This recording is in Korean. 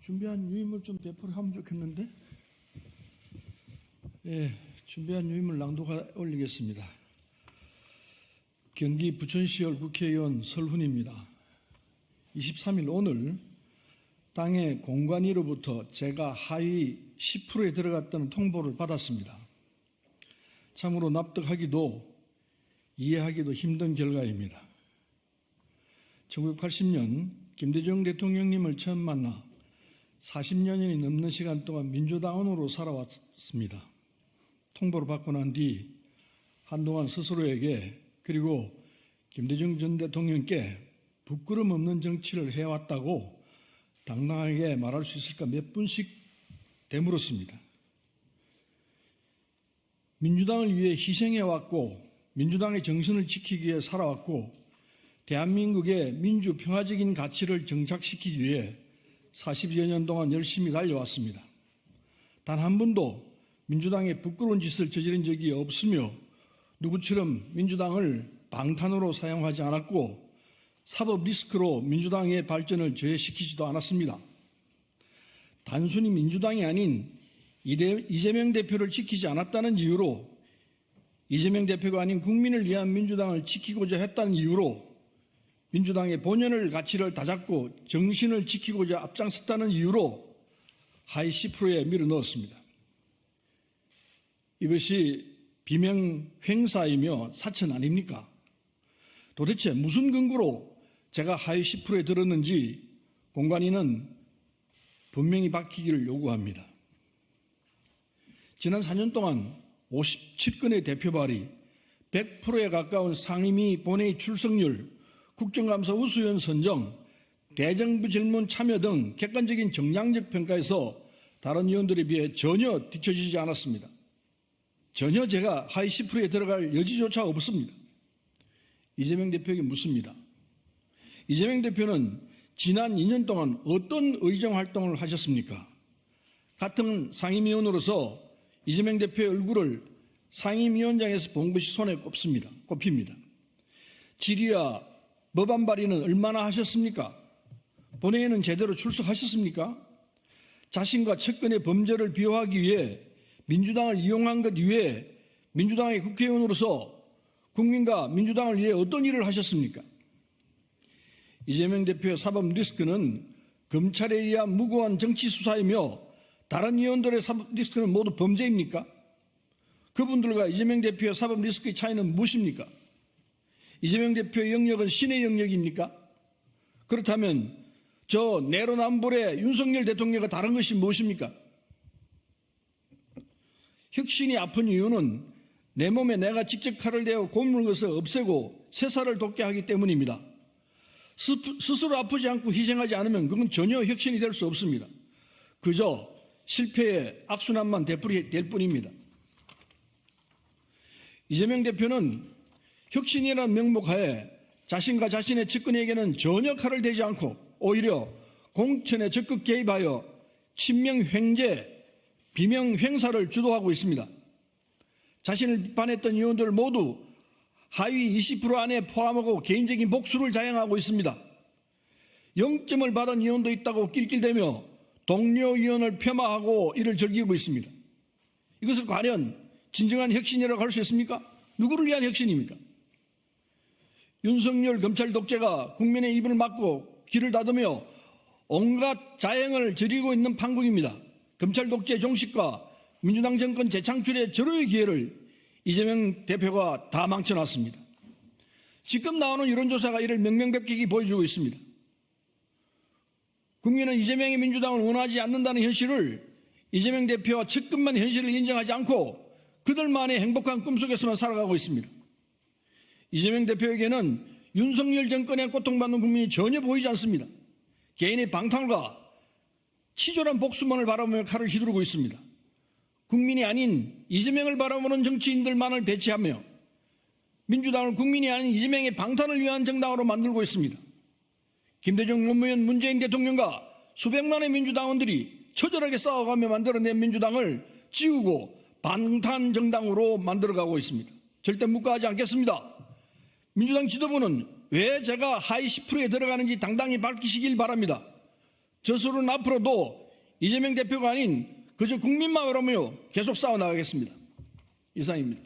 준비한 유인물 좀 배포를 하면 좋겠는데. 준비한 유인물 낭독해 올리겠습니다. 경기 부천시열 국회의원 설훈입니다. 23일 오늘 당의 공관위로부터 제가 하위 10%에 들어갔다는 통보를 받았습니다. 참으로 납득하기도 이해하기도 힘든 결과입니다. 1980년 김대중 대통령님을 처음 만나 40년이 넘는 시간 동안 민주당원으로 살아왔습니다. 통보를 받고 난 뒤 한동안 스스로에게 그리고 김대중 전 대통령께 부끄럼 없는 정치를 해왔다고 당당하게 말할 수 있을까 몇 분씩 되물었습니다. 민주당을 위해 희생해왔고 민주당의 정신을 지키기 위해 살아왔고 대한민국의 민주평화적인 가치를 정착시키기 위해 40여 년 동안 열심히 달려왔습니다. 단 한 번도 민주당의 부끄러운 짓을 저지른 적이 없으며 누구처럼 민주당을 방탄으로 사용하지 않았고 사법 리스크로 민주당의 발전을 저해시키지도 않았습니다. 단순히 민주당이 아닌 이재명 대표를 지키지 않았다는 이유로 이재명 대표가 아닌 국민을 위한 민주당을 지키고자 했다는 이유로 민주당의 본연의 가치를 다잡고 정신을 지키고자 앞장섰다는 이유로 하위 10%에 밀어넣었습니다. 이것이 비명 횡사이며 사천 아닙니까? 도대체 무슨 근거로 제가 하위 10%에 들었는지 공관위는 분명히 밝히기를 요구합니다. 지난 4년 동안 57건의 대표 발의, 100%에 가까운 상임위 본회의 출석률, 국정감사 우수위원 선정, 대정부 질문 참여 등 객관적인 정량적 평가에서 다른 위원들에 비해 전혀 뒤처지지 않았습니다. 전혀 제가 하위 10%에 들어갈 여지조차 없습니다. 이재명 대표에게 묻습니다. 이재명 대표는 지난 2년 동안 어떤 의정 활동을 하셨습니까? 같은 상임위원으로서 이재명 대표의 얼굴을 상임위원장에서 본 것이 손에 꼽힙니다. 질의와 법안 발의는 얼마나 하셨습니까? 본회의는 제대로 출석하셨습니까? 자신과 측근의 범죄를 비호하기 위해 민주당을 이용한 것 이외에 민주당의 국회의원으로서 국민과 민주당을 위해 어떤 일을 하셨습니까? 이재명 대표의 사법 리스크는 검찰에 의한 무고한 정치 수사이며 다른 의원들의 사법 리스크는 모두 범죄입니까? 그분들과 이재명 대표의 사법 리스크의 차이는 무엇입니까? 이재명 대표의 영역은 신의 영역입니까? 그렇다면 저 내로남불의 윤석열 대통령과 다른 것이 무엇입니까? 혁신이 아픈 이유는 내 몸에 내가 직접 칼을 대어 고문을 것을 없애고 세사를 돋게 하기 때문입니다. 스스로 아프지 않고 희생하지 않으면 그건 전혀 혁신이 될 수 없습니다. 그저 실패의 악순환만 되풀이될 뿐입니다. 이재명 대표는 혁신이라는 명목하에 자신과 자신의 측근에게는 전혀 칼을 대지 않고 오히려 공천에 적극 개입하여 친명 횡재, 비명 횡사를 주도하고 있습니다. 자신을 비판했던 의원들 모두 하위 20% 안에 포함하고 개인적인 복수를 자행하고 있습니다. 0점을 받은 의원도 있다고 낄낄대며 동료 의원을 폄하하고 이를 즐기고 있습니다. 이것을 과연 진정한 혁신이라고 할 수 있습니까? 누구를 위한 혁신입니까? 윤석열 검찰 독재가 국민의 입을 막고 귀를 닫으며 온갖 자행을 저지르고 있는 판국입니다. 검찰 독재 종식과 민주당 정권 재창출의 절호의 기회를 이재명 대표가 다 망쳐놨습니다. 지금 나오는 여론조사가 이를 명명백백히 보여주고 있습니다. 국민은 이재명의 민주당을 원하지 않는다는 현실을 이재명 대표와 측근만 현실을 인정하지 않고 그들만의 행복한 꿈속에서만 살아가고 있습니다. 이재명 대표에게는 윤석열 정권의 고통받는 국민이 전혀 보이지 않습니다. 개인의 방탕과 치졸한 복수만을 바라보며 칼을 휘두르고 있습니다. 국민이 아닌 이재명을 바라보는 정치인들만을 배치하며 민주당을 국민이 아닌 이재명의 방탄을 위한 정당으로 만들고 있습니다. 김대중 노무현 문재인 대통령과 수백만의 민주당원들이 처절하게 싸워가며 만들어낸 민주당을 지우고 방탄 정당으로 만들어가고 있습니다. 절대 묵과하지 않겠습니다. 민주당 지도부는 왜 제가 하위 10%에 들어가는지 당당히 밝히시길 바랍니다. 저술은 앞으로도 이재명 대표가 아닌 그저 국민마음으로 계속 싸워나가겠습니다. 이상입니다.